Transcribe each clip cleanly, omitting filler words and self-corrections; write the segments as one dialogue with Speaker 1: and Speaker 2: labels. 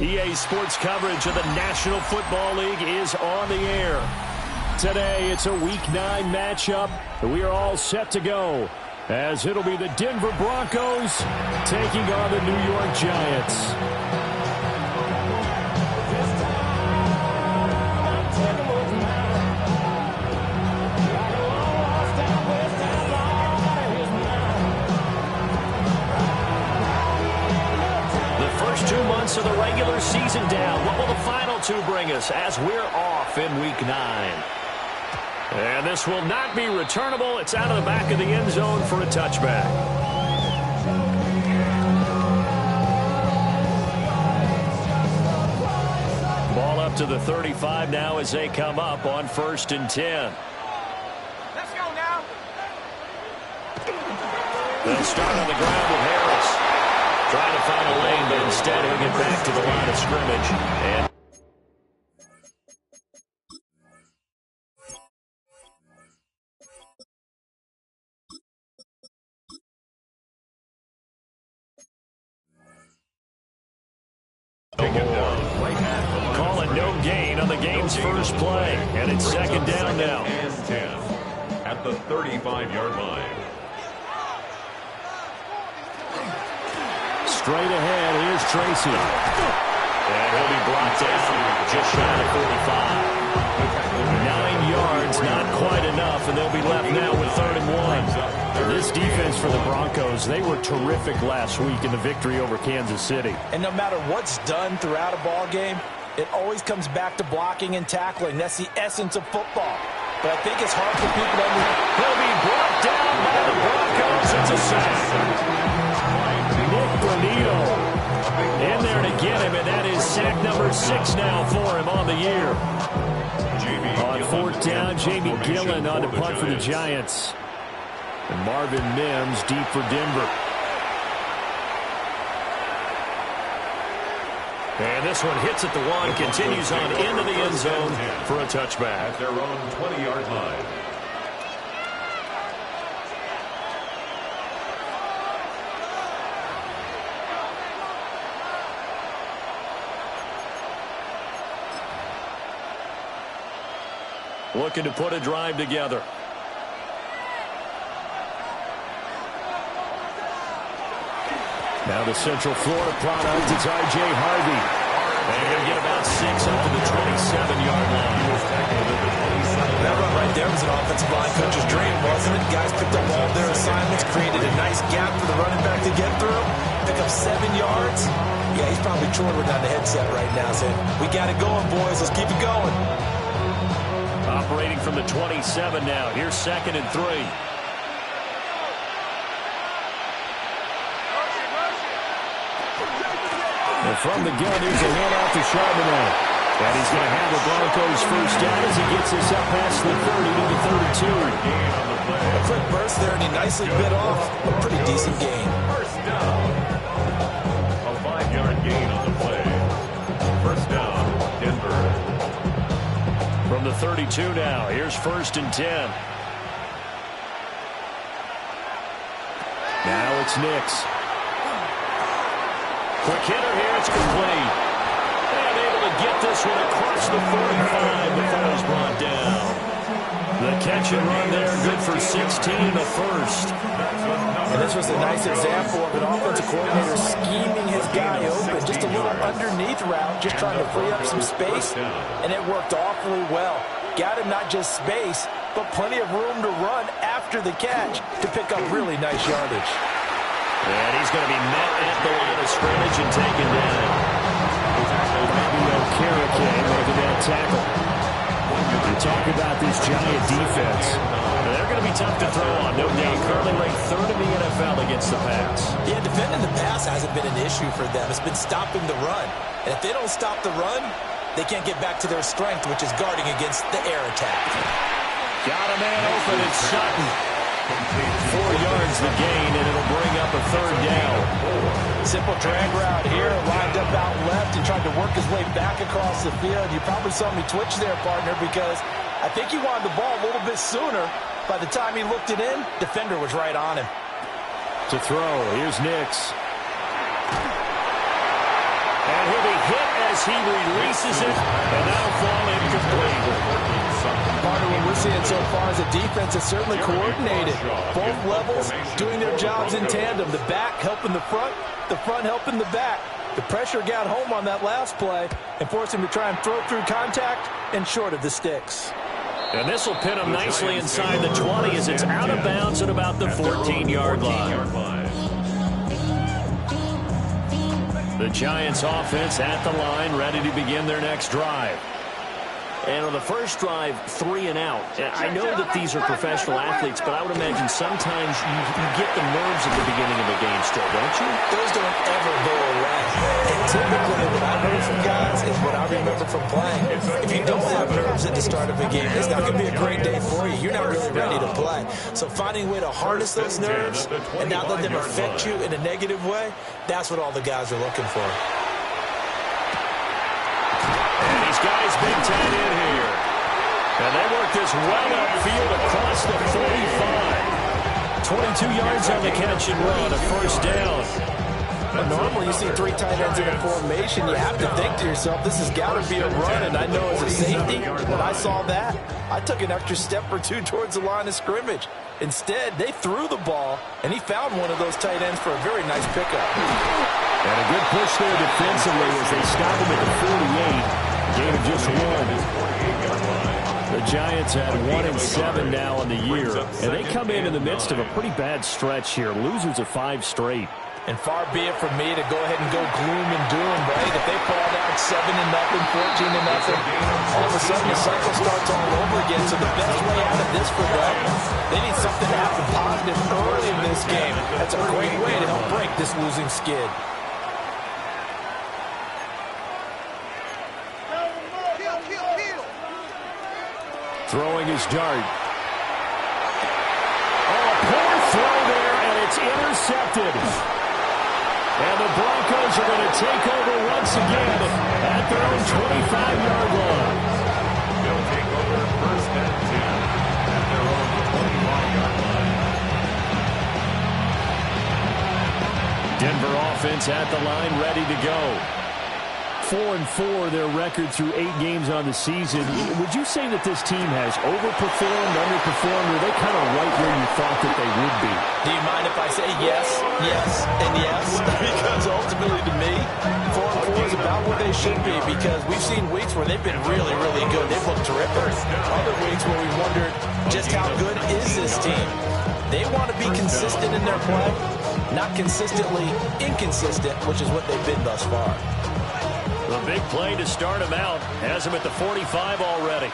Speaker 1: EA Sports coverage of the National Football League is on the air. Today, it's a Week 9 matchup. We are all set to go, as it'll be the Denver Broncos taking on the New York Giants. Of the regular season down. What will the final two bring us as we're off in Week 9? And this will not be returnable. It's out of the back of the end zone for a touchback. Ball up to the 35 now as they come up on 1st and 10.
Speaker 2: Let's go now.
Speaker 1: They'll start on the ground with Harris. Trying to find a lane, but instead he'll get back to the line of scrimmage. And call it no gain on the game's first play. And it's 2nd down now.
Speaker 3: And 10 at the 35-yard line.
Speaker 1: Straight ahead, here's Tracy. And he'll be blocked out just shy of 45. 9 yards, not quite enough, and they'll be left now with 3rd and 1. This defense for the Broncos, they were terrific last week in the victory over Kansas City.
Speaker 4: And no matter what's done throughout a ball game, it always comes back to blocking and tackling. That's the essence of football. But I think it's hard for people to understand.
Speaker 1: He'll be brought down by the Broncos. It's a sack. Bonito in there to get him, and that is sack number 6 now for him on the year. On 4th down, Jamie Gillen on the punt for the Giants. And Marvin Mims deep for Denver. And this one hits at the 1, continues on into the end zone for a touchback.
Speaker 3: At their own 20-yard line.
Speaker 1: Looking to put a drive together. Now the Central Florida product, it's R.J. Harvey. And he'll get about 6 up to the 27-yard line.
Speaker 4: That run right there was an offensive line coach's dream, wasn't it? Guys picked up all their assignments, created a nice gap for the running back to get through, pick up 7 yards. Yeah, he's probably chortling down the headset right now saying, we got it going, boys. Let's keep it going.
Speaker 1: Operating from the 27 now. Here's 2nd and 3. And from the gun, here's a handoff to Charbonnet. And he's going to have the Broncos first down as he gets this up past the 30 to the 32.
Speaker 4: A quick burst there, and he nicely bit off a pretty decent gain.
Speaker 3: First down. A 5-yard gain on the play. First down, Denver.
Speaker 1: From the 32 now, here's 1st and 10. Now it's Nix. Quick hitter here, it's complete. And able to get this one across the 45 before he's brought down. The catch and run there, good for 16 in the first.
Speaker 4: And this was a nice example of an offensive coordinator scheming his guy open. Just a little underneath route, just trying to free up some space. And it worked awfully well. Got him not just space, but plenty of room to run after the catch to pick up really nice yardage.
Speaker 1: And he's going to be met at the line of scrimmage and taken down. Fabio Carrique making that tackle. You talk about this Giant defense. They're going to be tough to throw on, no doubt. Currently ranked 3rd in the NFL against the pass.
Speaker 4: Yeah, defending the pass hasn't been an issue for them. It's been stopping the run. And if they don't stop the run, they can't get back to their strength, which is guarding against the air attack.
Speaker 1: Got a man open, it's Sutton. 4 yards the gain, and it'll bring up a 3rd down.
Speaker 4: Simple drag route here, lined up out left and tried to work his way back across the field. You probably saw me twitch there, partner, because I think he wanted the ball a little bit sooner. By the time he looked it in, defender was right on him.
Speaker 1: To throw, here's Nix. And he'll be hit as he releases it, and that'll fall incomplete.
Speaker 4: Part of what we're seeing so far is a defense that's certainly coordinated. Both levels doing their jobs in tandem. The back helping the front helping the back. The pressure got home on that last play and forced him to try and throw through contact and short of the sticks.
Speaker 1: And this will pin him nicely inside the 20 as it's out of bounds at about the 14-yard line. The Giants offense at the line, ready to begin their next drive. And on the first drive, 3 and out. I know that these are professional athletes, but I would imagine sometimes you get the nerves at the beginning of a game still, don't you?
Speaker 4: Those don't ever go away. And typically what I've heard from guys is what I remember from playing. If you don't have nerves at the start of a game, it's not going to be a great day for you. You're not really ready to play. So finding a way to harness those nerves and not let them affect you in a negative way, that's what all the guys are looking for.
Speaker 1: These guys big tight end here. And they work this well upfield across the 45. 22 yards on the catch and run, a first down.
Speaker 4: But normally you see 3 tight ends in a formation, you have to think to yourself, this has got to be a run. And I know as a safety, when I saw that, I took an extra step or 2 towards the line of scrimmage. Instead, they threw the ball, and he found one of those tight ends for a very nice pickup.
Speaker 1: And a good push there defensively as they stop him at the 48. Gain of just 1. The Giants had 1-7 now on the year, and they come in the midst of a pretty bad stretch here. Losers of 5 straight.
Speaker 4: And far be it from me to go ahead and go gloom and doom, right? If they fall down 7-0, 14-0, all of a sudden the cycle starts all over again. So the best way out of this for them, they need something to happen positive early in this game. That's a great way to help break this losing skid.
Speaker 1: Throwing his dart. Oh, a poor throw there, and it's intercepted. And the Broncos are going to take over once again at their own 25-yard line.
Speaker 3: They'll take over first and 10 at their own 25-yard line.
Speaker 1: Denver offense at the line, ready to go. 4-4 their record through 8 games on the season. Would you say that this team has overperformed, underperformed, or are they kind of right where you thought that they would be?
Speaker 4: Do you mind if I say yes, yes, and yes? Because ultimately to me, 4-4 is about where they should be, because we've seen weeks where they've been really, really good. They've looked terrific. Other weeks where we wondered just how good is this team. They want to be consistent in their play, not consistently inconsistent, which is what they've been thus far.
Speaker 1: The big play to start him out has him at the 45 already.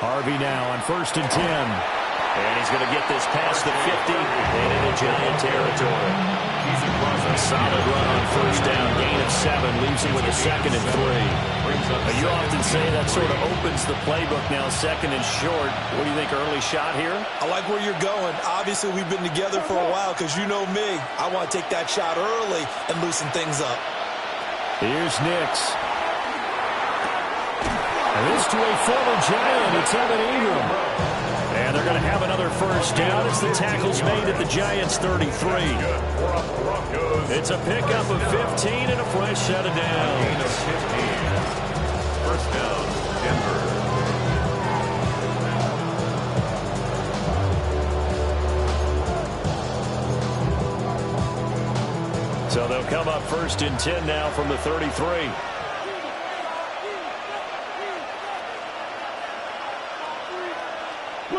Speaker 1: Harvey now on 1st and 10. And he's going to get this past the 50 and into Giant territory. A solid run on 1st down, gain of 7, leaves him with a 2nd and 3. You often say that sort of opens the playbook now, 2nd and short. What do you think, early shot here?
Speaker 4: I like where you're going. Obviously, we've been together for a while because you know me. I want to take that shot early and loosen things up.
Speaker 1: Here's Nix. And this to a former Giant. It's Evan Ingram. And they're going to have another first down as the tackle's made at the Giants' 33. It's a pickup of 15 and a fresh set of downs.
Speaker 3: First down, Denver.
Speaker 1: So they'll come up 1st and 10 now from the 33.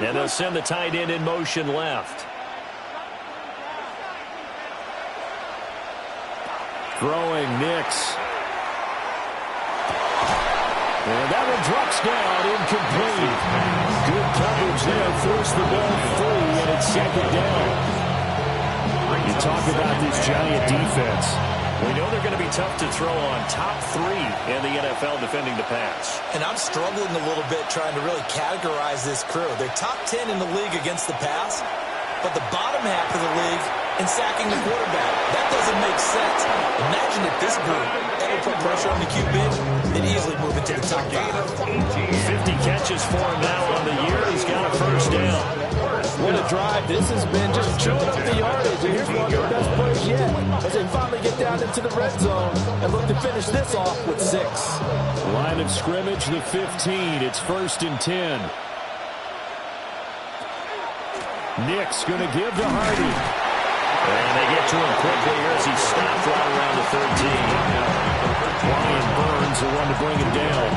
Speaker 1: And they'll send the tight end in motion left. Throwing Nix. And that one drops down, incomplete. Good coverage there, forced the ball free, and it's 2nd down. You talk about this Giant defense. We know they're going to be tough to throw on, top 3 in the NFL defending the pass.
Speaker 4: And I'm struggling a little bit trying to really categorize this crew. They're top 10 in the league against the pass, but the bottom half of the league in sacking the quarterback. That doesn't make sense. Imagine if this group ever put pressure on the QB, they'd easily move into the top 5.
Speaker 1: 50 catches for him now on the year. He's got a first down.
Speaker 4: What a drive. This has been just chewing up the yardage. And here's one of the best plays yet as they finally get down into the red zone and look to finish this off with 6.
Speaker 1: Line of scrimmage, the 15. It's 1st and 10. Nick's going to give to Hardy. And they get to him quickly here as he stopped right around the 13. Brian Burns, the one to bring him down.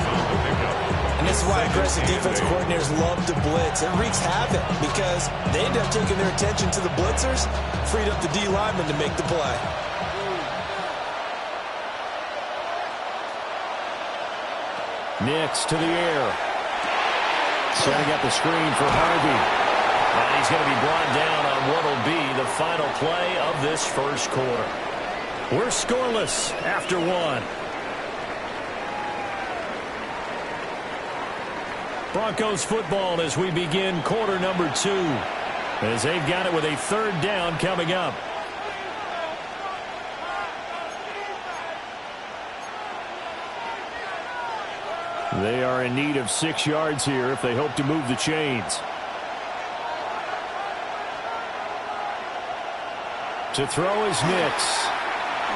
Speaker 4: And this is why aggressive defense coordinators love to blitz. It wreaks havoc because they end up taking their attention to the blitzers, freed up the D lineman to make the play.
Speaker 1: Nix to the air. Setting up the screen for Harvey. And he's going to be brought down on what will be the final play of this first quarter. We're scoreless after 1. Broncos football as we begin quarter number 2. As they've got it with a 3rd down coming up. They are in need of 6 yards here if they hope to move the chains. To throw is Nix.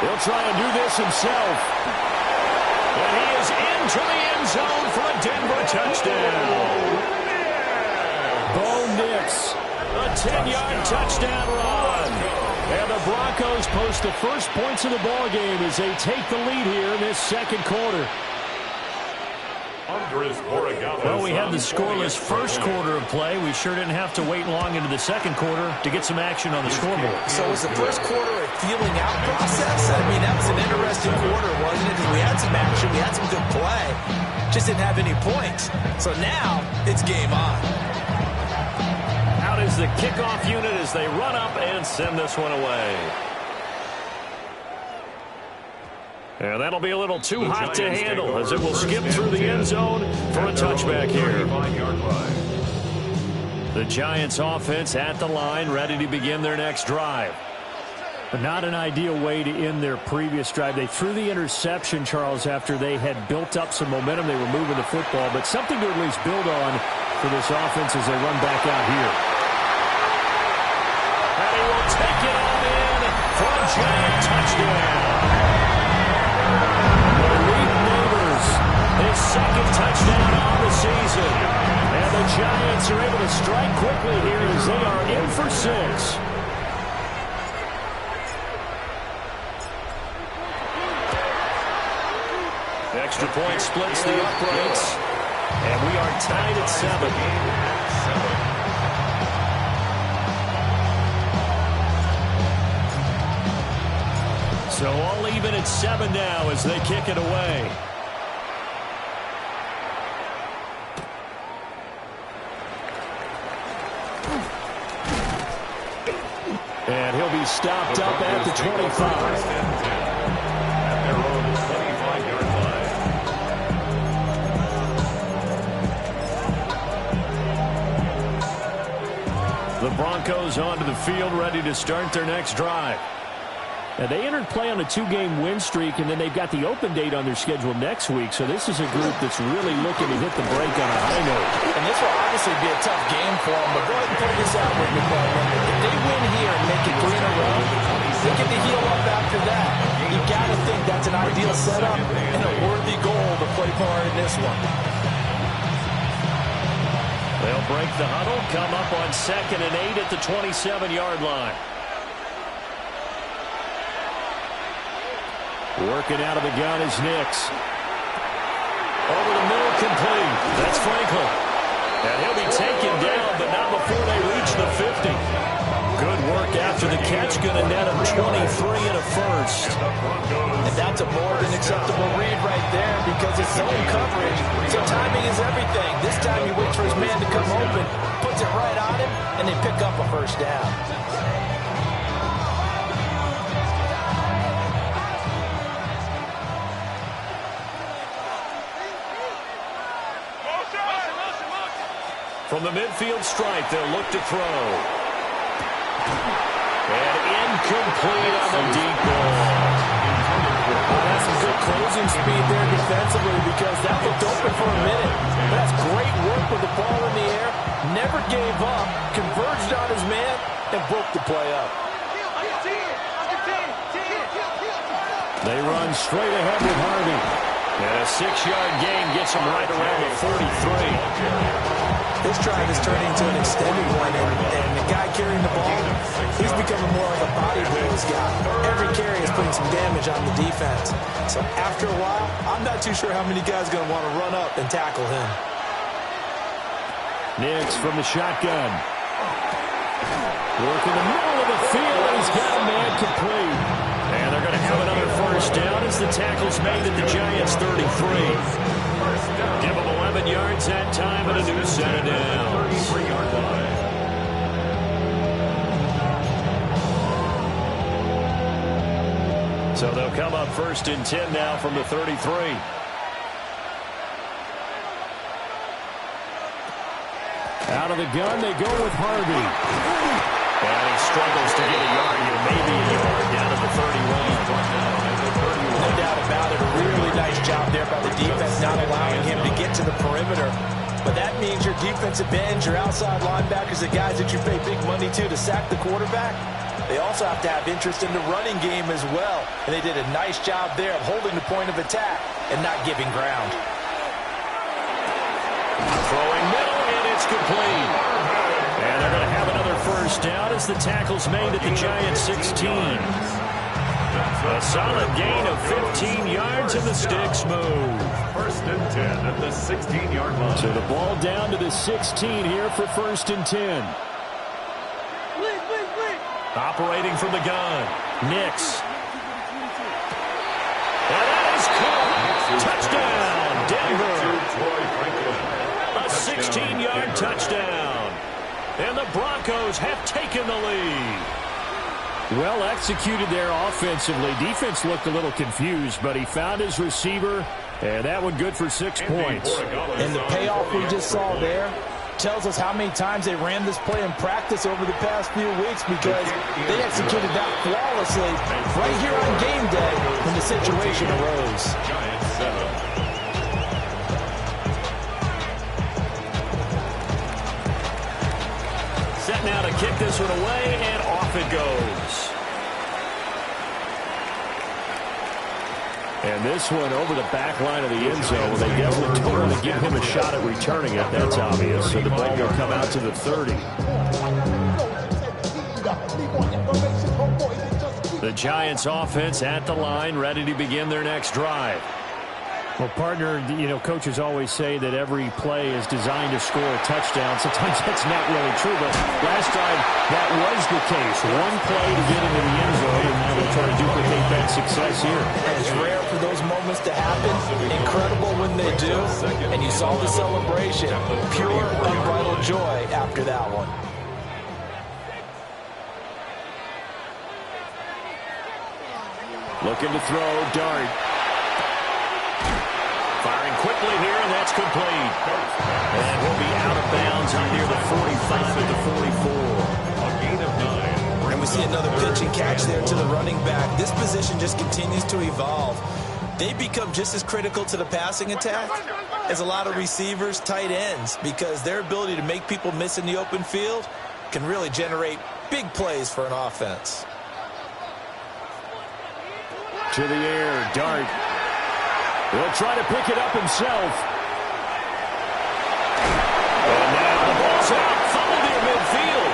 Speaker 1: He'll try and do this himself. And he is into the end zone for a Denver touchdown. Bo Nix, a 10-yard touchdown run. And the Broncos post the first points of the ball game as they take the lead here in this second quarter. Well, we had the scoreless first quarter of play. We sure didn't have to wait long into the second quarter to get some action on the scoreboard.
Speaker 4: So was the first quarter a feeling out process? I mean, that was an interesting quarter, wasn't it? Because we had some action, we had some good play, just didn't have any points. So now it's game on.
Speaker 1: Out is the kickoff unit as they run up and send this one away. And that'll be a little too hot to handle as it will skip through the end zone for a touchback here. The Giants offense at the line, ready to begin their next drive. But not an ideal way to end their previous drive. They threw the interception, Charles, after they had built up some momentum. They were moving the football, but something to at least build on for this offense as they run back out here. And he will take it on in for a Giant touchdown. Malik Neighbors, his 2nd touchdown on the season. And the Giants are able to strike quickly here as they are in for 6. Extra point splits the uprights. And we are tied at 7. So all even at 7 now as they kick it away. And he'll be stopped up at the 25. The Broncos onto the field, ready to start their next drive. Now, they entered play on a 2-game win streak, and then they've got the open date on their schedule next week. So this is a group that's really looking to hit the break on a high note.
Speaker 4: And this will obviously be a tough game for them, but go ahead and play this out with me, Coleman. If they win here and make it 3 in a row, they get to heal up after that. You got to think that's an ideal setup and a worthy goal to play for in this one.
Speaker 1: They'll break the huddle, come up on 2nd and 8 at the 27-yard line. Working out of the gun is Nix. Over the middle, complete. That's Franklin. And he'll be taken down, but not before they reach the 50. Good work after the catch. Going to net him 23 and a first.
Speaker 4: And that's a more than acceptable read right there because it's zone coverage. So timing is everything. This time he waits for his man to come open, puts it right on him, and they pick up a first down.
Speaker 1: From the midfield stripe, they'll look to throw. And incomplete on the deep ball.
Speaker 4: That's some good closing speed there defensively because that looked open for a minute. But that's great work with the ball in the air. Never gave up, converged on his man, and broke the play up.
Speaker 1: They run straight ahead with Harvey. And a 6-yard gain gets him right around the 43.
Speaker 4: This drive is turning into an extended one, and the guy carrying the ball, he's becoming more like a body blows guy. Every carry is putting some damage on the defense. So after a while, I'm not too sure how many guys are going to want to run up and tackle him.
Speaker 1: Nix from the shotgun. Work in the middle of the field, and he's got a man complete. And they're going to have another first down as the tackle's made at the Giants' 33. Give them 11 yards that time and a new set of downs.
Speaker 3: 33-yard line.
Speaker 1: So they'll come up first and 10 now from the 33. Out of the gun, they go with Harvey. And he struggles to get a yard here, maybe a yard down to the 31.
Speaker 4: No doubt about it. A really nice job there by the defense, not allowing him to get to the perimeter. But that means your defensive ends, your outside linebackers, the guys that you pay big money to sack the quarterback, they also have to have interest in the running game as well. And they did a nice job there of holding the point of attack and not giving ground.
Speaker 1: Throwing middle, and it's complete. And they're going to have another first down as the tackle's made at the Giants' 16. A solid gain of 15 yards, and the sticks move.
Speaker 3: First and 10 at the 16-yard line.
Speaker 1: So the ball down to the 16 here for first and 10. Operating from the gun, Nix. And that is caught. Touchdown, Denver. A 16-yard touchdown. And the Broncos have taken the lead. Well executed there offensively. Defense looked a little confused, but he found his receiver, and that one good for 6 points.
Speaker 4: And the payoff we just saw there tells us how many times they ran this play in practice over the past few weeks because they executed that flawlessly right here on game day when the situation arose.
Speaker 3: Giants 7.
Speaker 1: Set now to kick this one away, and off it goes. And this one over the back line of the end zone. They definitely don't want to give him a shot at returning it. That's obvious. So the ball will come out to the 30. The Giants offense at the line, ready to begin their next drive. Well, partner, coaches always say that every play is designed to score a touchdown. Sometimes that's not really true, but last time that was the case. One play to get into the end zone, and now they'll try to duplicate that success here.
Speaker 4: It's rare for those moments to happen. Incredible when they do. And you saw the celebration. Pure, unbridled joy after that one.
Speaker 1: Looking to throw, Dart. Firing quickly here, and that's complete. And he'll be out of bounds on near the 45 to the 44.
Speaker 3: A gain of 9.
Speaker 4: And we see another pitch and catch there to the running back. This position just continues to evolve. They become just as critical to the passing attack as a lot of receivers, tight ends, because their ability to make people miss in the open field can really generate big plays for an offense.
Speaker 1: To the air, Dart. He'll try to pick it up himself. And now the ball's out. Fumbled near midfield.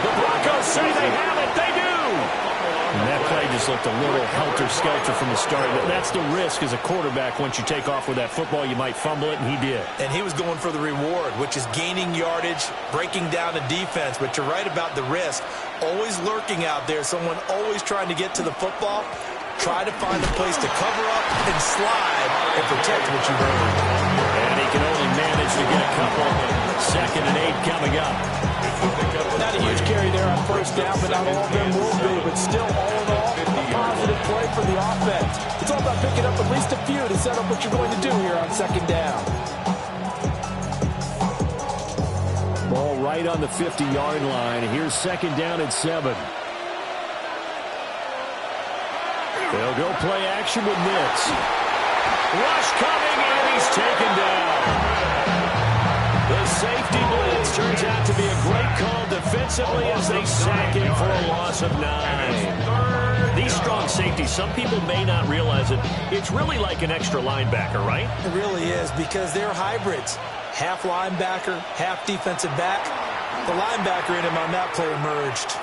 Speaker 1: The Broncos say they have it. They do. And that play just looked a little helter-skelter from the start. That's the risk as a quarterback. Once you take off with that football, you might fumble it, and he did.
Speaker 4: And he was going for the reward, which is gaining yardage, breaking down the defense. But you're right about the risk. Always lurking out there, someone always trying to get to the football. Try to find a place to cover up and slide and protect what you've earned.
Speaker 1: And he can only manage to get a couple. 2nd and 8 coming up.
Speaker 4: Not a huge carry there on first down, but not all of them will be. But still, all in all, a positive play for the offense. It's all about picking up at least a few to set up what you're going to do here on 2nd down.
Speaker 1: Ball right on the 50-yard line. Here's 2nd down at 7. They'll go play action with Nix. Rush coming, and he's taken down. The safety blitz turns out to be a great call defensively as they sack him for a loss of 9. These strong safeties, some people may not realize it. It's really like an extra linebacker, right?
Speaker 4: It really is, because they're hybrids. Half linebacker, half defensive back. The linebacker in him on that play emerged.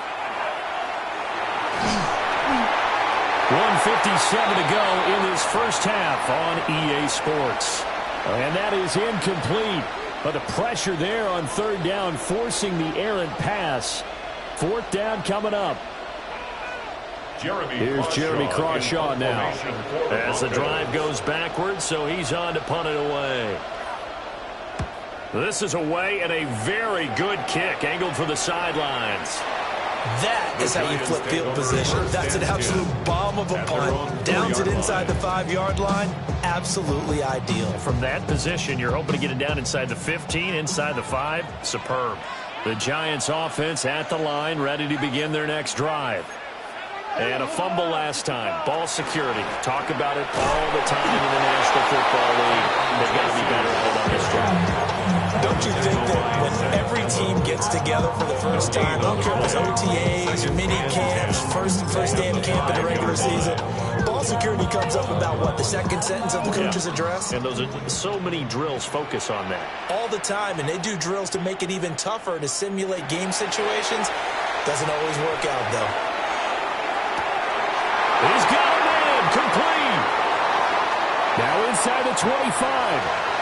Speaker 1: 1:57 to go in this first half on EA Sports. And that is incomplete. But the pressure there on third down, forcing the errant pass. Fourth down coming up. Here's Jeremy Crawshaw now. As the drive goes backwards, so he's on to punt it away. This is away and a very good kick, angled for the sidelines.
Speaker 4: That is how you flip field position. That's an absolute bomb of a punt. Downs it inside the 5-yard line. Absolutely ideal.
Speaker 1: From that position, you're hoping to get it down inside the 15, inside the 5. Superb. The Giants offense at the line, ready to begin their next drive. And a fumble last time. Ball security. Talk about it all the time in the National Football League. They've got to be better at it on this drive.
Speaker 4: Don't you think that when every team gets together for the first time, I don't care if it's OTAs or mini camps, first day of camp in the regular season, ball security comes up about, what, the second sentence of the coach's address?
Speaker 1: And those are so many drills focus on that.
Speaker 4: All the time, and they do drills to make it even tougher to simulate game situations. Doesn't always work out, though.
Speaker 1: He's got it in. Complete. Now inside the 25.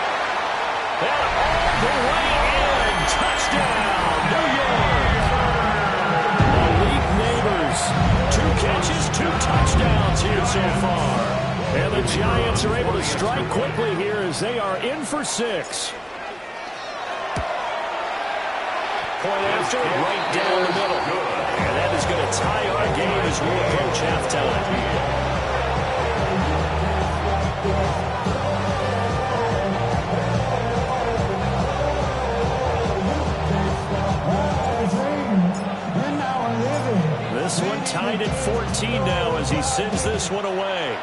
Speaker 1: And all the way in. Touchdown, New York. Malik Neighbors. 2 catches, 2 touchdowns here so far. And the Giants are able to strike quickly here as they are in for 6. Point after, right down the middle. And that is going to tie our game as we approach halftime. This one tied at 14 now as he sends this one away.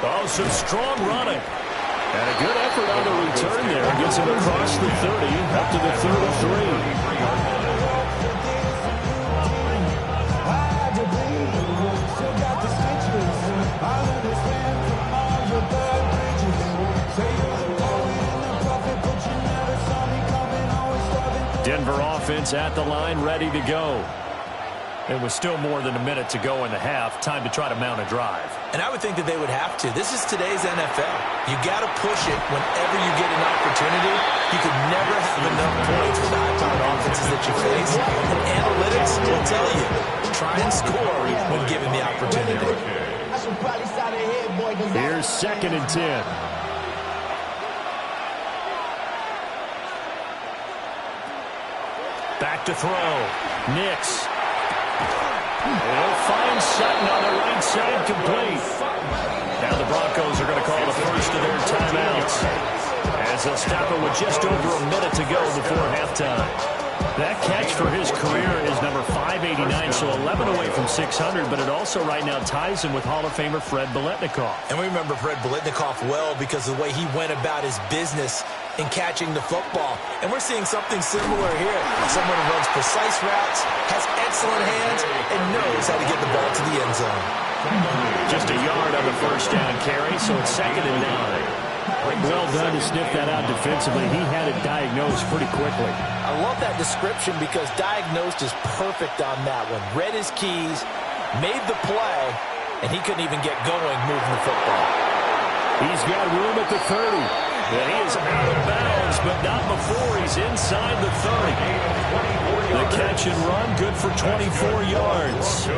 Speaker 1: Oh, some strong running. And a good effort on the return there. Gets him across the 30, up to the 33. Denver offense at the line, ready to go. It was still more than a minute to go in the half. Time to try to mount a drive.
Speaker 4: And I would think that they would have to. This is today's NFL. You got to push it whenever you get an opportunity. You could never have enough points with the high-powered offenses that you face. And analytics will tell you, try and score when given the opportunity.
Speaker 1: Here's 2nd and 10. Back to throw. Nix. They'll find Sutton on the right side, complete. Now the Broncos are going to call the first of their timeouts as they'll stop it with just over a minute to go before halftime. That catch for his career is number 589, so 11 away from 600, but it also right now ties him with Hall of Famer Fred Biletnikoff.
Speaker 4: And we remember Fred Biletnikoff well because of the way he went about his business in catching the football. And we're seeing something similar here. Someone who runs precise routes, has excellent hands, and knows how to get the ball to the end zone.
Speaker 1: Just a yard on the first down carry, so it's 2nd and 9. Well done to sniff that out defensively. He had it diagnosed pretty quickly.
Speaker 4: I love that description because diagnosed is perfect on that one. Read his keys, made the play, and he couldn't even get going moving the football.
Speaker 1: He's got room at the 30. And he is out of bounds, but not before he's inside the 30. The catch and run, good for 24 yards.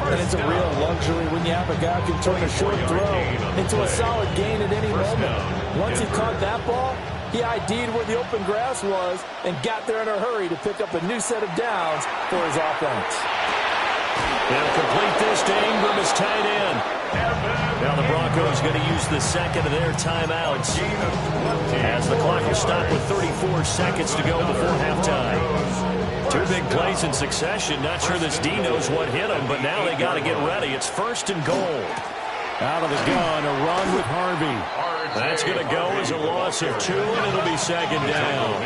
Speaker 4: And it's a real luxury when you have a guy who can turn a short throw into a solid gain at any moment. Once he caught that ball, he ID'd where the open grass was and got there in a hurry to pick up a new set of downs for his offense.
Speaker 1: They'll complete this to Ingram as tight end. Now the Broncos going to use the second of their timeouts as the clock will stop with 34 seconds to go before halftime. Two big plays in succession. Not sure this D knows what hit him, but now they got to get ready. It's 1st and goal. Out of the gun, a run with Harvey. That's going to go as a loss of 2, and it'll be 2nd down.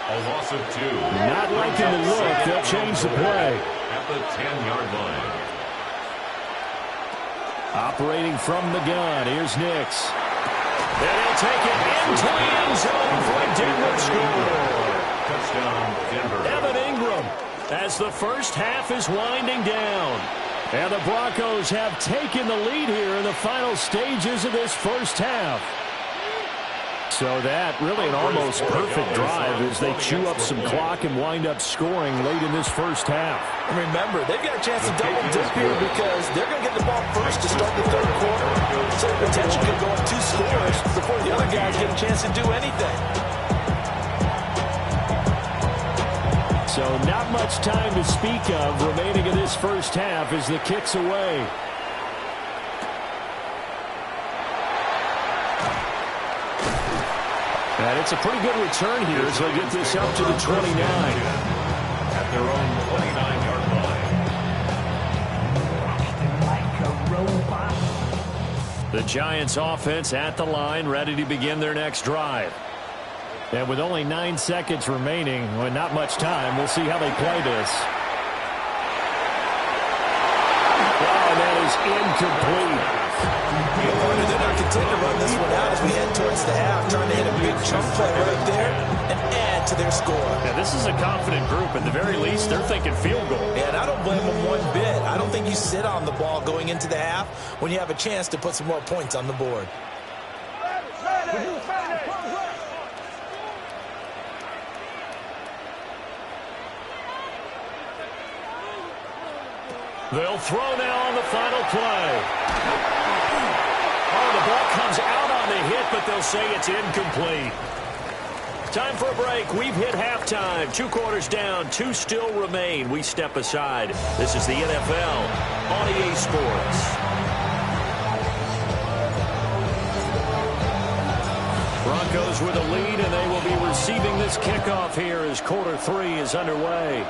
Speaker 3: A loss of 2.
Speaker 1: Not liking the look. They'll change the play.
Speaker 3: At the 10-yard line.
Speaker 1: Operating from the gun, here's Nix. And he'll take it into the end zone for a Denver score.
Speaker 3: Touchdown, Denver.
Speaker 1: Evan Ingram as the first half is winding down. And the Broncos have taken the lead here in the final stages of this first half. So that really an almost perfect drive as they chew up some clock and wind up scoring late in this first half.
Speaker 4: And remember, they've got a chance to double dip here because they're going to get the ball first to start the 3rd quarter. So the potential could go up 2 scores before the other guys get a chance to do anything.
Speaker 1: So not much time to speak of remaining in this first half as the kick's away. And it's a pretty good return here as they get this up to the 29.
Speaker 3: At their own 29-yard line.
Speaker 1: The Giants offense at the line, ready to begin their next drive. And with only 9 seconds remaining, well, not much time, we'll see how they play this. Oh, and that is incomplete.
Speaker 4: They're going to continue to run this one out as we head towards the half, trying to hit a big chunk play right there and add to their score.
Speaker 1: Yeah, this is a confident group. At the very least, they're thinking field goal.
Speaker 4: Yeah, and I don't blame them one bit. I don't think you sit on the ball going into the half when you have a chance to put some more points on the board.
Speaker 1: They'll throw now on the final play. Oh, the ball comes out on the hit, but they'll say it's incomplete. Time for a break. We've hit halftime. 2 quarters down, 2 still remain. We step aside. This is the NFL on EA Sports. Broncos with a lead, and they will be receiving this kickoff here as quarter 3 is underway.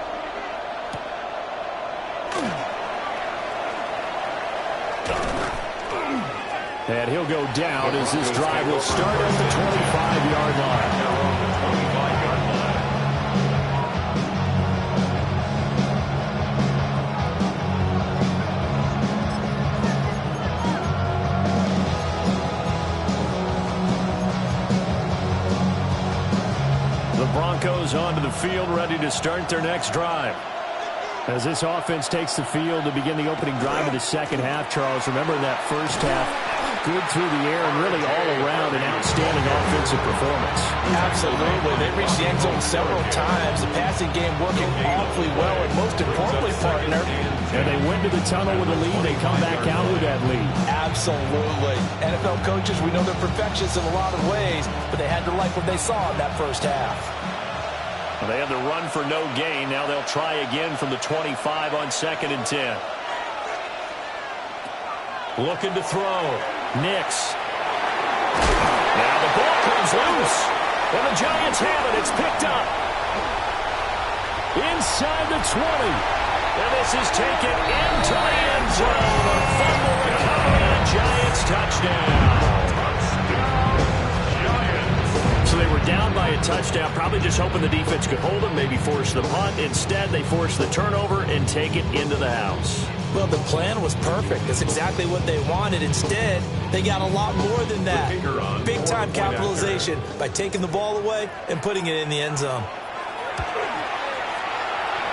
Speaker 1: And he'll go down as this drive will start at the 25-yard line. The Broncos onto the field, ready to start their next drive. As this offense takes the field to begin the opening drive of the second half, Charles, remember in that first half, good through the air and really all around an outstanding offensive performance.
Speaker 4: Absolutely. They reached the end zone several times. The passing game working awfully well, and most importantly, partner.
Speaker 1: And they went to the tunnel with a lead. They come back out with that lead.
Speaker 4: Absolutely. NFL coaches, we know they're perfectionists in a lot of ways, but they had to like what they saw in that first half.
Speaker 1: Well, they had the run for no gain. Now they'll try again from the 25 on 2nd and 10. Looking to throw. Nix. Now the ball comes loose. And the Giants have it. It's picked up. Inside the 20. And this is taken into the end zone. A fumble recovery and a Giants touchdown. So they were down by a touchdown, probably just hoping the defense could hold them, maybe force the punt. Instead, they forced the turnover and take it into the house.
Speaker 4: Well, the plan was perfect. That's exactly what they wanted. Instead, they got a lot more than that. Big-time capitalization by taking the ball away and putting it in the end zone.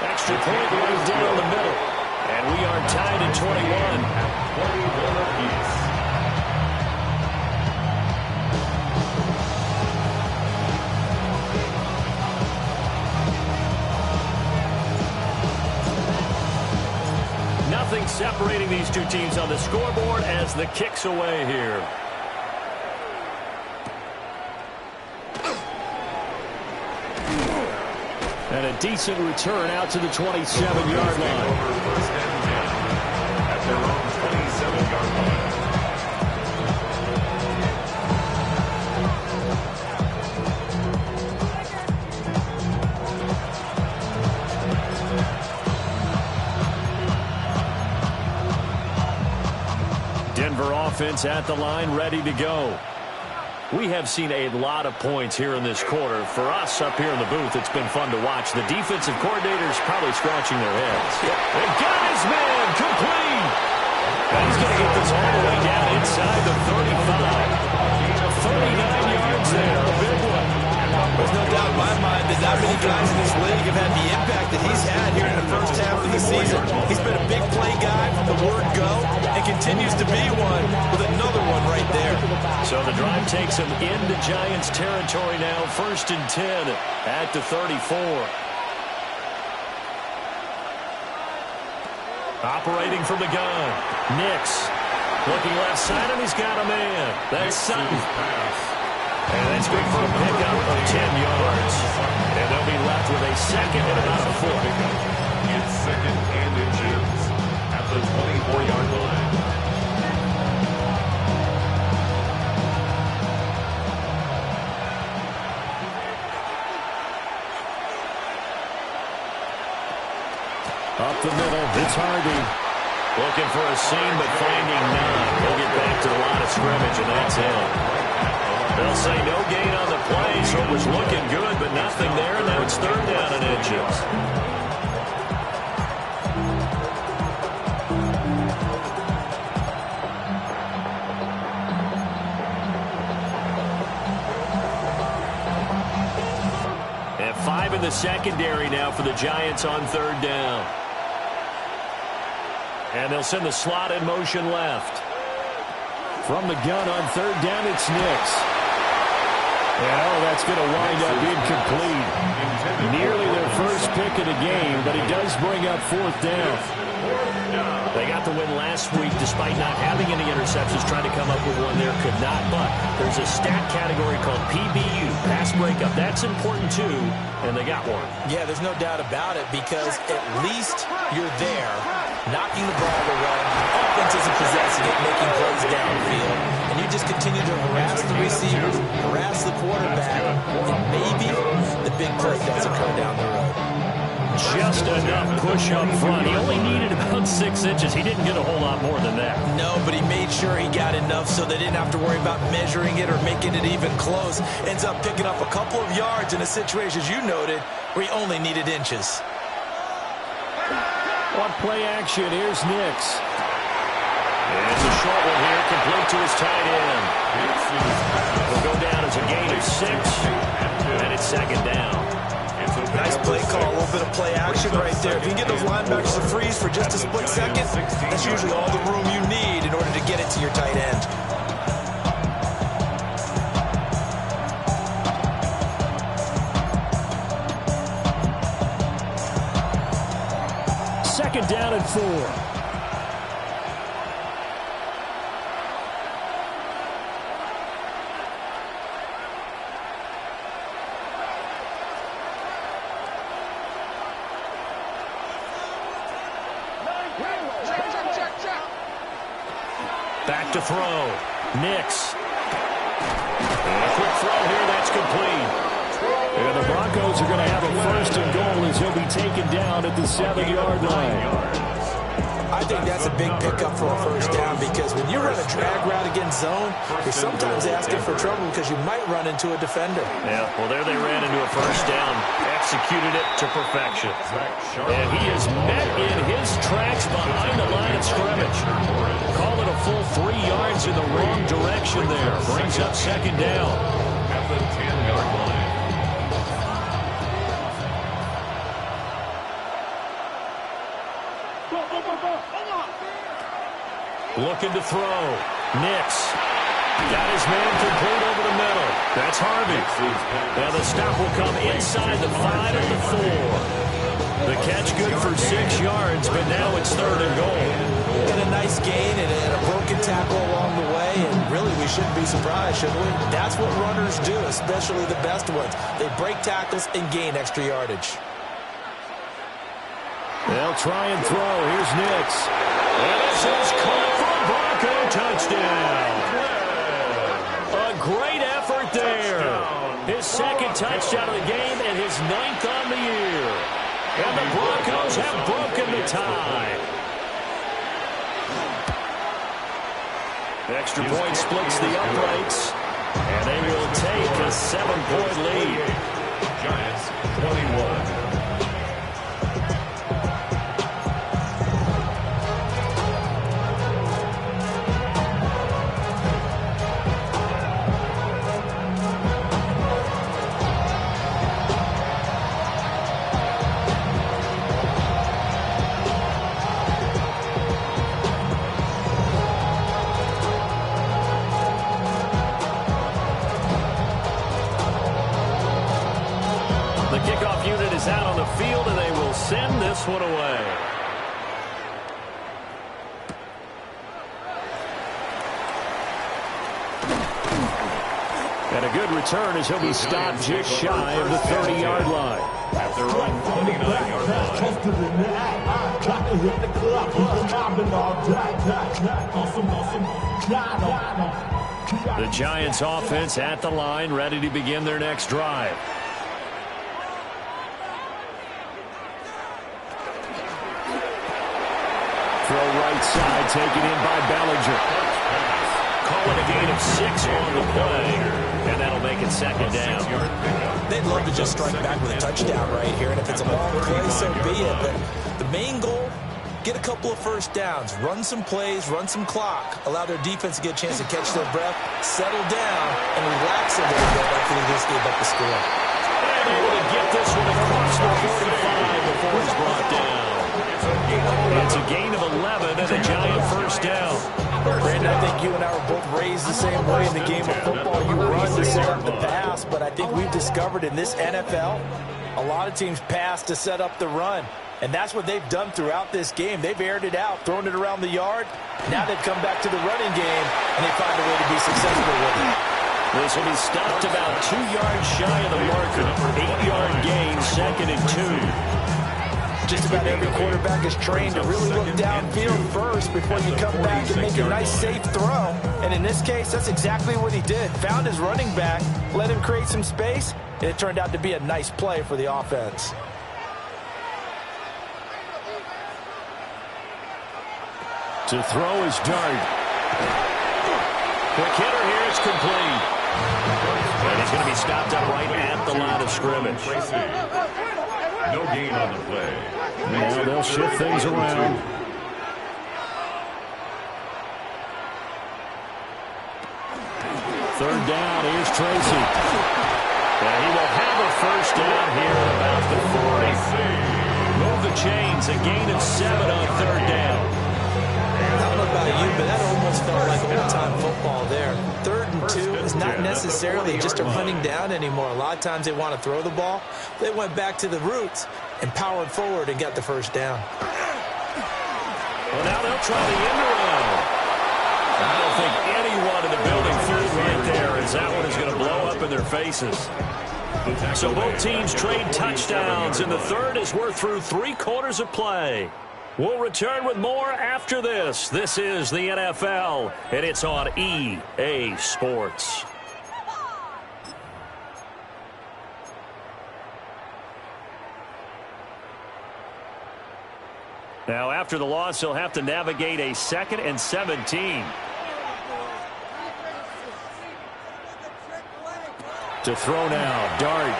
Speaker 1: Extra point goes down the middle. And we are tied at 21.
Speaker 3: 21 apiece.
Speaker 1: Nothing separating these two teams on the scoreboard as the kick's away here. And a decent return out to the 27-yard line.
Speaker 3: At their own 27-yard line.
Speaker 1: defense at the line, ready to go. We have seen a lot of points here in this quarter. For us up here in the booth, it's been fun to watch. The defensive coordinators probably scratching their heads. And got his man complete. And he's going to get this all the way down inside the 35. 39 yards there, a big one.
Speaker 4: There's no doubt in my mind that not many guys in this league have had the impact that he's had here in the first half of the season. He's been a big play guy from the word go and continues to be one with another one right there.
Speaker 1: So the drive takes him into Giants territory now, 1st and 10 at the 34. Operating from the gun, Nix looking left side, and he's got a man. That's Sutton. And that's good for a pickup of 10 yards. And they'll be left with a second and about a foot.
Speaker 3: It's second and inches at the 24-yard line.
Speaker 1: Up the middle, it's Harvey. Looking for a seam, but finding none. He'll get back to the line of scrimmage, and that's it. They'll say no gain on the play, so it was looking good, but nothing there, and now it's 3rd down and inches. And 5 in the secondary now for the Giants on 3rd down. And they'll send the slot in motion left. From the gun on 3rd down, it's Nix. And that's going to wind up incomplete. Nearly their first pick of the game, but he does bring up 4th down. They got the win last week despite not having any interceptions. Tried to come up with one there, could not. But there's a stat category called PBU, pass breakup. That's important too, and they got one.
Speaker 4: Yeah, there's no doubt about it because at least you're there, knocking the ball away. Offense isn't possessing it, making plays downfield. And you just continue to harass the receivers, harass the quarterback, and maybe the big play does occur down the road.
Speaker 1: Just enough push up front. He only needed about 6 inches. He didn't get a whole lot more than that.
Speaker 4: No, but he made sure he got enough so they didn't have to worry about measuring it or making it even close. Ends up picking up a couple of yards in a situation, as you noted, where he only needed inches.
Speaker 1: On play action, here's Nix. And it's a short one here, complete to his tight end. Will go down as a gain of 6, and it's 2nd down.
Speaker 4: Nice play call, a little bit of play action right there. If you can get those linebackers to freeze for just a split second, that's usually all the room you need in order to get it to your tight end.
Speaker 1: Second down and 4. Back to throw. Nix. And a quick throw here. That's complete. And the Broncos are going to have a 1st and goal as he'll be taken down at the 7-yard line.
Speaker 4: I think that's a big pickup for a 1st down because when you run a drag route against zone, you're sometimes asking for trouble because you might run into a defender.
Speaker 1: Yeah, well, there they ran into a 1st down, executed it to perfection. And he is met in his tracks behind the line of scrimmage. Call it a full 3 yards in the wrong direction there. Brings up 2nd down.
Speaker 3: At the 10-yard line.
Speaker 1: Looking to throw. Nix. Got his man complete over the middle. That's Harvey. Now the stop will come inside the 5 and the 4. The catch good for 6 yards, but now it's 3rd and goal.
Speaker 4: Got a nice gain and a broken tackle along the way, and really we shouldn't be surprised, should we? That's what runners do, especially the best ones. They break tackles and gain extra yardage.
Speaker 1: They'll try and throw. Here's Nix. And this is caught for a Bronco touchdown. A great effort there. His 2nd touchdown of the game and his 9th on the year. And the Broncos have broken the tie. Extra point splits the uprights, and they will take a 7-point lead.
Speaker 3: Giants 21.
Speaker 1: The kickoff unit is out on the field, and they will send this one away. And a good return as he'll be stopped just shy of the 30-yard line.
Speaker 3: At their own 29-yard line.
Speaker 1: The Giants offense at the line, ready to begin their next drive. Throw right side, taken in by Bellinger. Calling a gain of 6 on the play, and that'll make it second down.
Speaker 4: They'd love to just strike back with a touchdown right here, and if it's a long play, so be it. But the main goal, get a couple of first downs, run some plays, run some clock, allow their defense to get a chance to catch their breath, settle down, and relax a little bit after they just gave up the score.
Speaker 1: And able to get this one across the 45 before it's brought down. It's a gain of 11 and a Giant first down.
Speaker 4: Brandon, I think you and I were both raised the same way in the game of football. You run to set up the pass, but I think we've discovered in this NFL, a lot of teams pass to set up the run. And that's what they've done throughout this game. They've aired it out, thrown it around the yard. Now they've come back to the running game, and they find a way to be successful with it.
Speaker 1: This will be stopped about 2 yards shy of the marker. 8-yard gain, 2nd and 2.
Speaker 4: Just about every quarterback is trained to really look downfield first before you come back and make a nice, safe throw. And in this case, that's exactly what he did. Found his running back, let him create some space, and it turned out to be a nice play for the offense.
Speaker 1: To throw is Dart. Quick hitter here, it's complete. And he's going to be stopped up right at the line of scrimmage.
Speaker 3: No gain on the play.
Speaker 1: Now they'll shift things around. Third down, here's Tracy. And he will have a first down here at about the 40. Move the chains, a gain of 7 on third down.
Speaker 4: I don't know about you, but that almost felt like old-time football there. 3rd and 2 is not necessarily just a running down anymore. A lot of times they want to throw the ball. They went back to the roots and powered forward and got the first down.
Speaker 1: Well, now they'll try the end around. I don't think anyone in the building threw right there, as that one is going to blow up in their faces. So both teams trade touchdowns, and the third as we're through 3 quarters of play. We'll return with more after this. This is the NFL, and it's on EA Sports. Now, after the loss, he'll have to navigate a 2nd and 17. To throw now, Dart.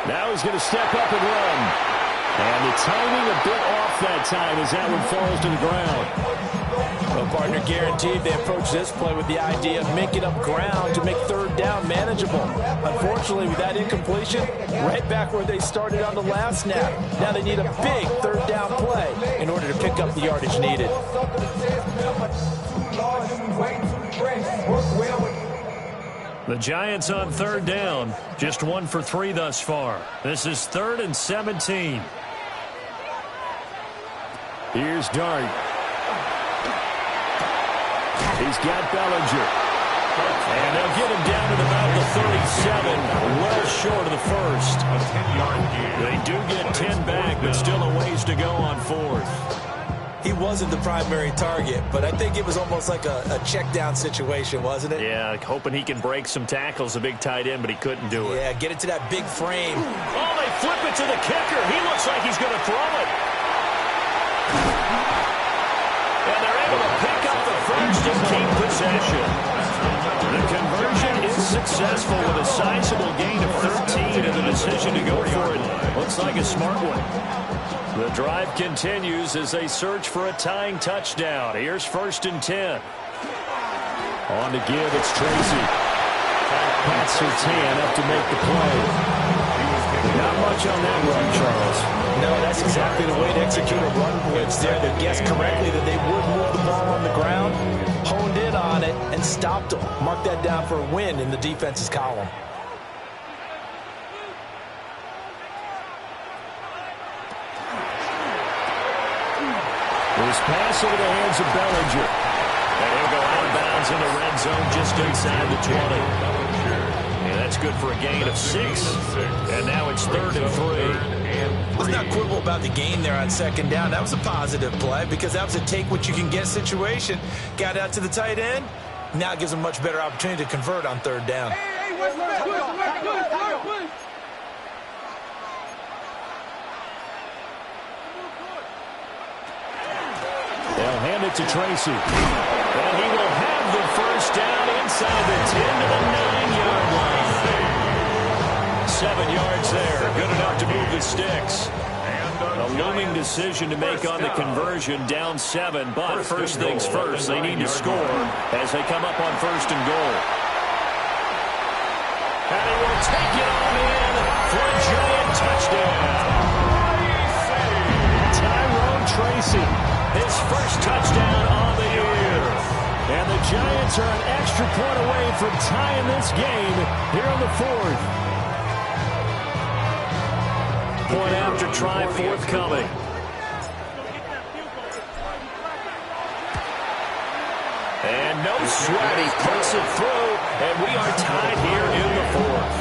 Speaker 1: Now he's going to step up and run. And the timing a bit off that time as that one falls to the ground.
Speaker 4: Well, partner, guaranteed they approach this play with the idea of making up ground to make third down manageable. Unfortunately, with that incompletion, right back where they started on the last snap. Now they need a big third down play in order to pick up the yardage needed.
Speaker 1: The Giants on third down, just 1 for 3 thus far. This is 3rd and 17. Here's Dart. He's got Bellinger. And they'll get him down at about the 37, well short of the first.
Speaker 3: A 10-yard gain.
Speaker 1: They do get 10 back, but still a ways to go on 4th.
Speaker 4: He wasn't the primary target, but I think it was almost like a check down situation, wasn't it?
Speaker 1: Yeah, hoping he can break some tackles, a big tight end, but he couldn't do it.
Speaker 4: Yeah, get it to that big frame.
Speaker 1: Oh, they flip it to the kicker. He looks like he's going to throw it. And they're able to pick up the first and keep possession. The conversion is successful with a sizable gain of 13, and the decision to go for it looks like a smart one. The drive continues as they search for a tying touchdown. Here's 1st and 10. On to give, it's Tracy. Pat Surtain up to make the play. Not much on that run, Charles.
Speaker 4: No, that's exactly the way to execute a run blitz there. They guessed correctly that they would move the ball on the ground, honed in on it, and stopped them. Mark that down for a win in the defense's column.
Speaker 1: This pass into the hands of Bellinger. And he'll go out of bounds in the red zone just inside the 20. And that's good for a gain of 6. And now it's 3rd and 3.
Speaker 4: Let's not quibble about the gain there on 2nd down. That was a positive play because that was a take-what-you-can-get situation. Got out to the tight end. Now it gives them a much better opportunity to convert on 3rd down.
Speaker 1: They'll hand it to Tracy. And he will have the 1st down inside the 10 to the 9-yard line. 7 yards there. Good enough to move the sticks. A looming decision to make on the conversion, down 7. But first things first, they need to score as they come up on 1st and goal. And he will take it on in for a giant touchdown. Tyrone Tracy, his 1st touchdown on the year. And the Giants are an extra point away from tying this game here in the 4th. Point after try forthcoming. And no sweat, he puts it through, and we are tied here in the 4th.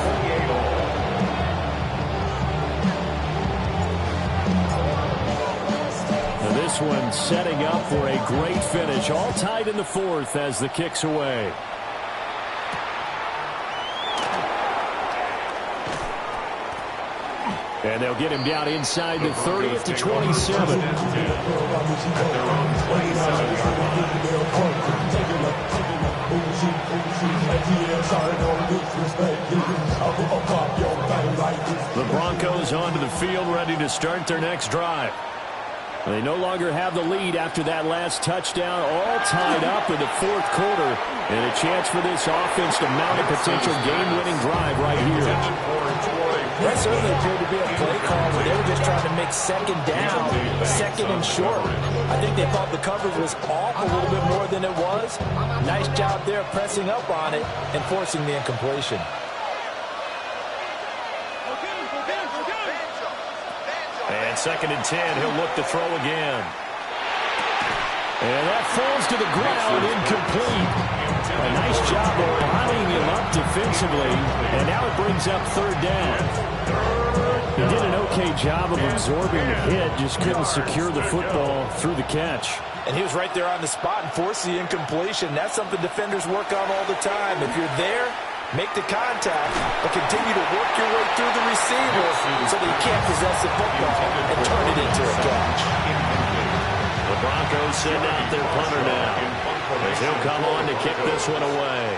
Speaker 1: And this one setting up for a great finish, all tied in the 4th as the kick's away. And they'll get him down inside the 30 to 27. The Broncos onto the field, ready to start their next drive. They no longer have the lead after that last touchdown, all tied up in the 4th quarter, and a chance for this offense to mount a potential game-winning drive right here.
Speaker 4: That certainly appeared to be a play call where they were just trying to make 2nd down, 2nd and short. I think they thought the coverage was off a little bit more than it was. Nice job there pressing up on it and forcing the incompletion.
Speaker 1: And 2nd and 10, he'll look to throw again. And that falls to the ground, incomplete. A nice job of lining him up defensively, and now it brings up 3rd down. He did an okay job of absorbing the hit, just couldn't secure the football through the catch.
Speaker 4: And he was right there on the spot and forced the incompletion. That's something defenders work on all the time. If you're there, make the contact, but continue to work your way through the receiver so that you can't possess the football and turn it into a catch.
Speaker 1: The Broncos send out their punter now, as he'll come on to kick this one away.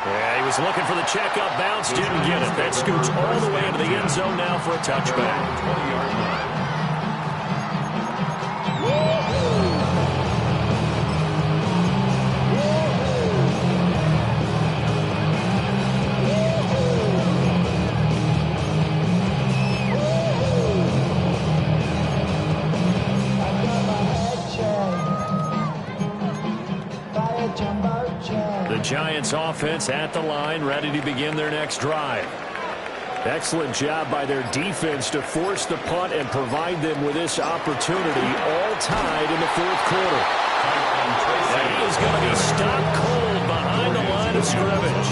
Speaker 1: Yeah, he was looking for the checkup bounce, didn't get it. That scoots all the way into the end zone now for a touchback.
Speaker 3: 20-yard line.
Speaker 1: Giants offense at the line, ready to begin their next drive. Excellent job by their defense to force the punt and provide them with this opportunity, all tied in the 4th quarter. And he is going to be stopped cold behind the line of scrimmage.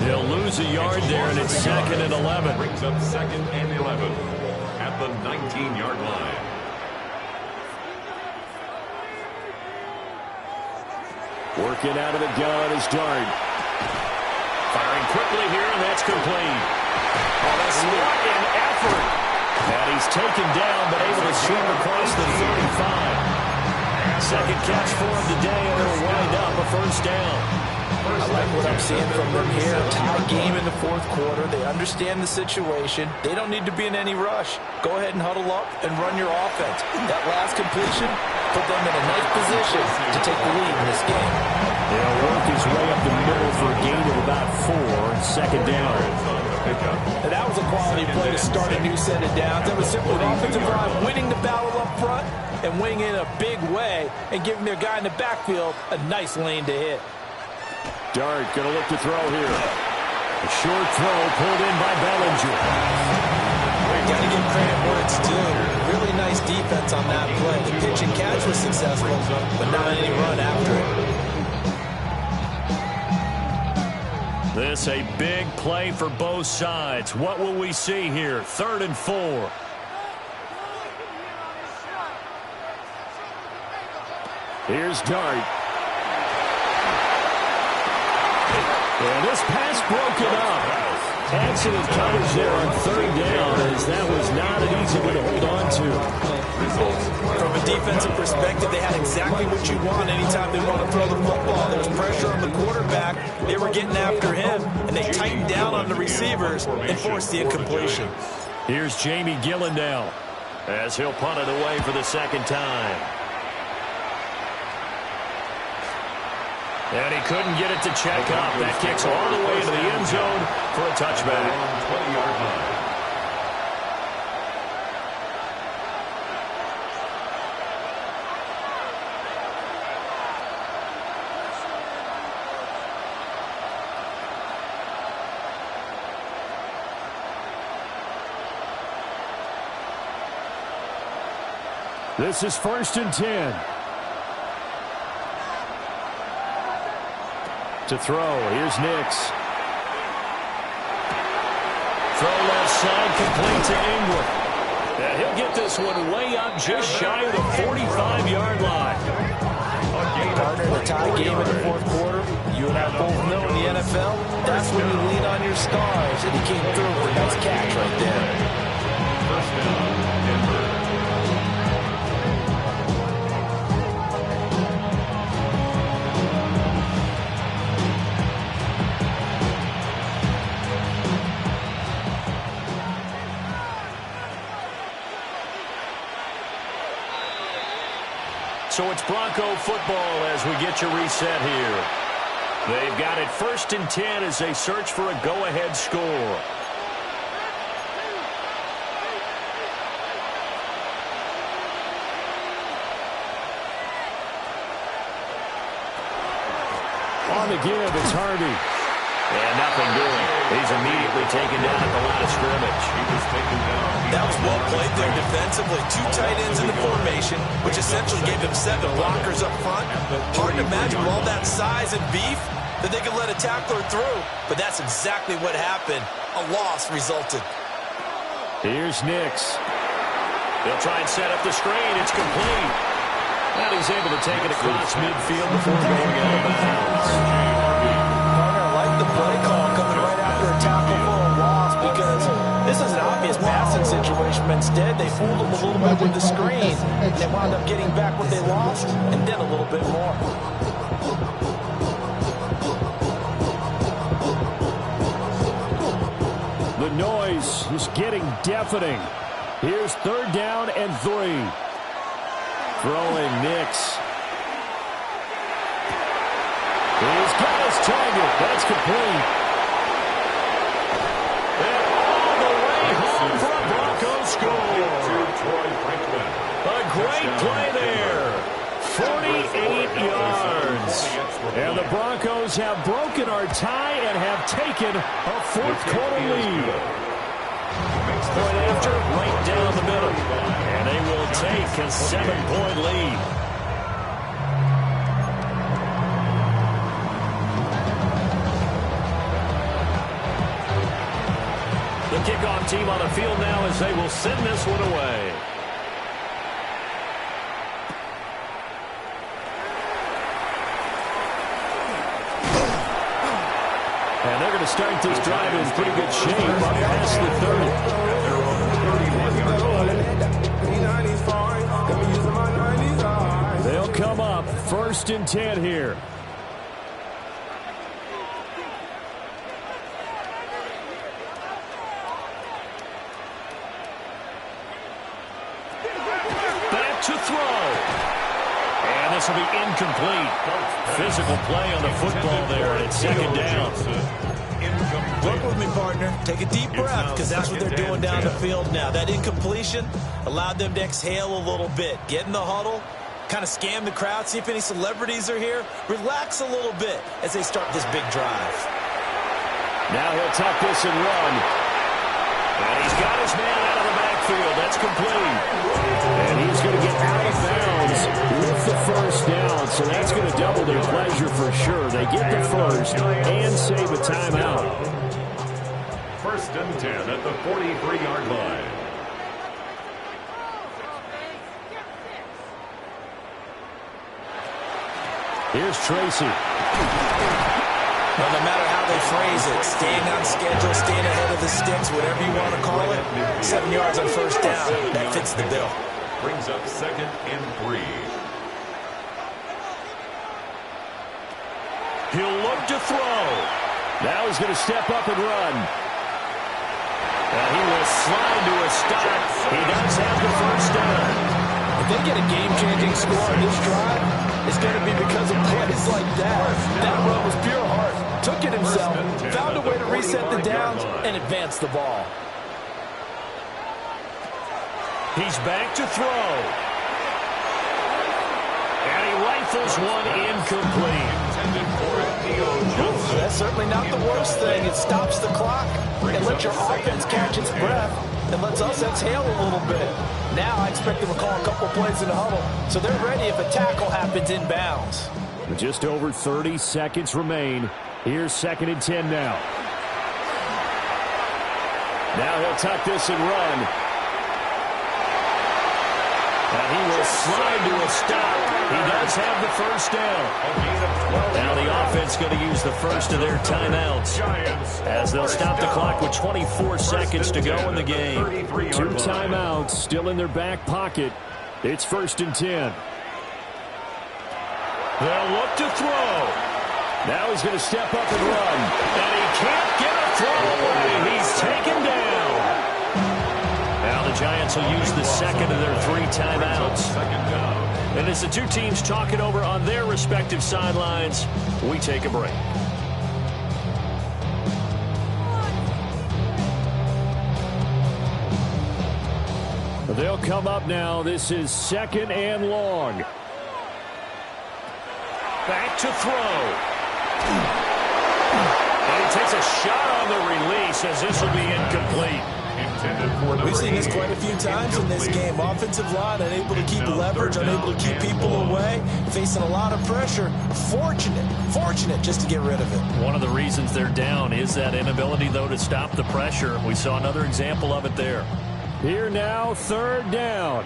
Speaker 1: They'll lose a yard there, and it's 2nd and 11.
Speaker 3: Brings up 2nd and 11 at the 19-yard line.
Speaker 1: Working out of the gun is Dart. Firing quickly here, and that's complete. Oh, that's what an effort. And he's taken down, but able to swim across the 35. Second catch for him today, and it'll wind up a first down.
Speaker 4: I like what I'm seeing from them here. Tie game in the fourth quarter. They understand the situation. They don't need to be in any rush. Go ahead and huddle up and run your offense. That last completion put them in a nice position to take the lead in this game.
Speaker 1: They'll work his way up the middle for a gain of about 4. Second down.
Speaker 4: And that was a quality play to start a new set of downs. That was simply an offensive line winning the battle up front and winning in a big way and giving their guy in the backfield a nice lane to hit.
Speaker 1: Dart going to look to throw here. A short throw pulled in by Bellinger.
Speaker 4: Got to give credit where it's due. Really nice defense on that play. The pitch and catch was successful, but not any run after it.
Speaker 1: This a big play for both sides. What will we see here? 3rd and 4. Here's Dart. And this pass broken up. Excellent coverage there on 3rd down, as that was not an easy one to hold on to.
Speaker 4: From a defensive perspective, they had exactly what you want anytime they want to throw the football. There was pressure on the quarterback. They were getting after him, and they tightened down on the receivers and forced the incompletion.
Speaker 1: Here's Jamie Gillandale as he'll punt it away for the second time. And he couldn't get it to check up. That kicks all the way into the end zone for a touchback.
Speaker 3: 20-yard line.
Speaker 1: This is 1st and 10. To throw, here's Nix. Throw left side, complete to Ingram. And he'll get this one way up just shy of the 45-yard line.
Speaker 4: Partner in the tie game in the fourth quarter. You and I both know in the NFL, that's when you lean on your stars. And he came through with a nice catch right there.
Speaker 3: First down, Denver.
Speaker 1: So it's Bronco football as we get you reset here. They've got it 1st and 10 as they search for a go-ahead score. On the give, it's Harvey. And nothing doing. He's immediately taken down at the line of scrimmage.
Speaker 3: He was taken down.
Speaker 4: That was well played there defensively. 2 tight ends in the formation, which essentially gave them 7 blockers up front. Hard to imagine with all that size and beef that they could let a tackler through. But that's exactly what happened. A loss resulted.
Speaker 1: Here's Nix. They'll try and set up the screen. It's complete. And he's able to take it across midfield before going out of bounds.
Speaker 4: The play call coming right after a tackle for a loss, because this is an obvious passing situation, but instead they fooled them a little bit with the screen, and they wound up getting back what they lost, and then a little bit more.
Speaker 1: The noise is getting deafening. Here's 3rd down and 3. Throwing Nix. He's got his target. That's complete. And all the way home for a Broncos score. A great play there. 48 yards. And the Broncos have broken our tie and have taken a 4th quarter lead. Point after, right down the middle. And they will take a 7-point lead. The kickoff team on the field now as they will send this one away. And they're going to start this drive in pretty good shape up past the 30. up. 1st and 10 here. Back to throw. And this will be incomplete. Physical play on the football there, and it's 2nd down.
Speaker 4: Work with me, partner. Take a deep breath, because that's what they're doing down the field now. That incompletion allowed them to exhale a little bit. Get in the huddle, kind of scan the crowd, see if any celebrities are here. Relax a little bit as they start this big drive.
Speaker 1: Now he'll tuck this and run. And he's got his man out of the backfield. That's complete. And he's going to get out of bounds with the 1st down. So that's going to double their pleasure for sure. They get the 1st and save a timeout.
Speaker 3: 1st and 10 at the 43-yard line.
Speaker 1: Here's Tracy.
Speaker 4: Well, no matter how they phrase it, staying on schedule, staying ahead of the sticks, whatever you want to call it, 7 yards on 1st down, that fits the bill.
Speaker 3: Brings up 2nd and 3.
Speaker 1: He'll look to throw. Now he's going to step up and run. And he will slide to a stop. He does have the 1st down.
Speaker 4: If they get a game-changing score on this drive, it's going to be because of plays like that. That run was pure heart. Took it himself, found a way to reset the downs, and advance the ball.
Speaker 1: He's back to throw. And he rifles one incomplete.
Speaker 4: That's certainly not the worst thing. It stops the clock and lets your offense catch its breath and lets us exhale a little bit. Now I expect them to call a couple plays in the huddle, so they're ready if a tackle happens inbounds.
Speaker 1: Just over 30 seconds remain. Here's 2nd and 10 now. Now he'll tuck this and run. And he will slide to a stop. He does have the 1st down. Now the offense going to use the first of their timeouts as they'll stop the clock with 24 seconds to go in the game. 2 timeouts still in their back pocket. It's 1st and 10. They'll look to throw. Now he's going to step up and run. And he can't get a throw away. He's taken down. Now the Giants will use the 2nd of their 3 timeouts. And as the 2 teams talk it over on their respective sidelines, we take a break. They'll come up now. This is 2nd and long. Back to throw. And he takes a shot on the release as this will be incomplete.
Speaker 4: We've seen this quite a few times in this game. Offensive line unable to keep leverage, unable to keep people away, facing a lot of pressure. Fortunate just to get rid of it.
Speaker 1: One of the reasons they're down is that inability, though, to stop the pressure. We saw another example of it there. Here now, 3rd down.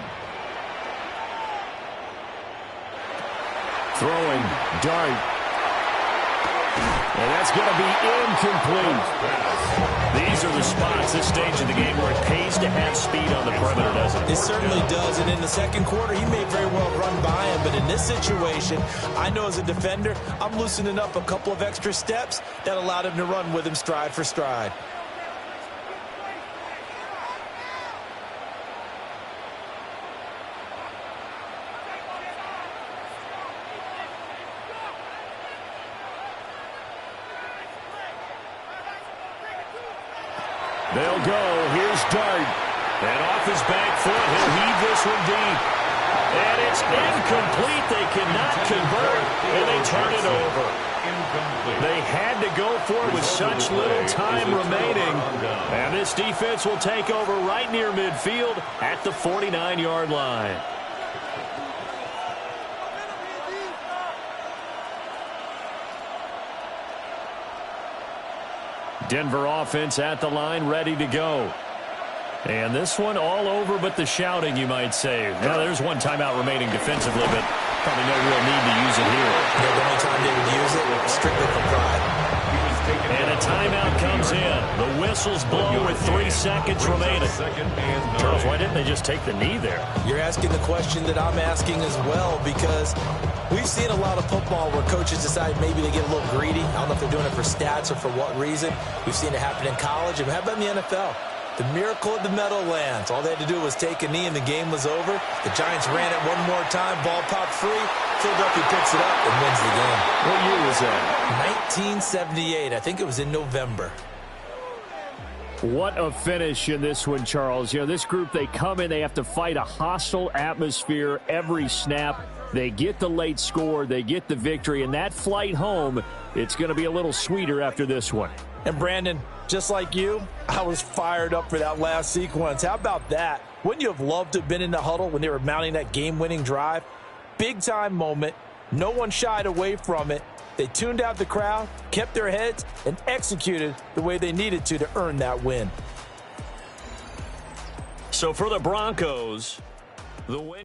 Speaker 1: Throwing, dart. And that's going to be incomplete. These are the spots, this stage of the game, where it pays to have speed on the perimeter, doesn't it?
Speaker 4: It certainly does, and in the 2nd quarter, he may very well run by him, but in this situation, I know as a defender, I'm loosening up a couple of extra steps that allowed him to run with him stride for stride.
Speaker 1: They'll go. Here's Dart. And off his back foot, he'll heave this one deep. And it's incomplete. They cannot convert, and they turn it over. They had to go for it with such little time remaining. And this defense will take over right near midfield at the 49-yard line. Denver offense at the line, ready to go. And this one all over but the shouting, you might say. Now, there's 1 timeout remaining defensively, but probably no real need to use it here.
Speaker 4: Yeah, the only time they would use it, strictly for pride.
Speaker 1: And a timeout comes in. The whistles blow with 3 seconds remaining. Charles, why didn't they just take the knee there?
Speaker 4: You're asking the question that I'm asking as well, because we've seen a lot of football where coaches decide maybe they get a little greedy. I don't know if they're doing it for stats or for what reason. We've seen it happen in college. And how about in the NFL? The miracle of the Meadowlands. All they had to do was take a knee and the game was over. The Giants ran it one more time. Ball popped free. Philadelphia picks it up and wins the game.
Speaker 1: What year was that?
Speaker 4: 1978. I think it was in November.
Speaker 1: What a finish in this one, Charles. You know, this group, they come in, they have to fight a hostile atmosphere every snap. They get the late score, they get the victory, and that flight home, it's going to be a little sweeter after this one.
Speaker 4: And Brandon, just like you, I was fired up for that last sequence. How about that? Wouldn't you have loved to have been in the huddle when they were mounting that game-winning drive? Big-time moment. No one shied away from it. They tuned out the crowd, kept their heads, and executed the way they needed to earn that win.
Speaker 1: So for the Broncos, the win.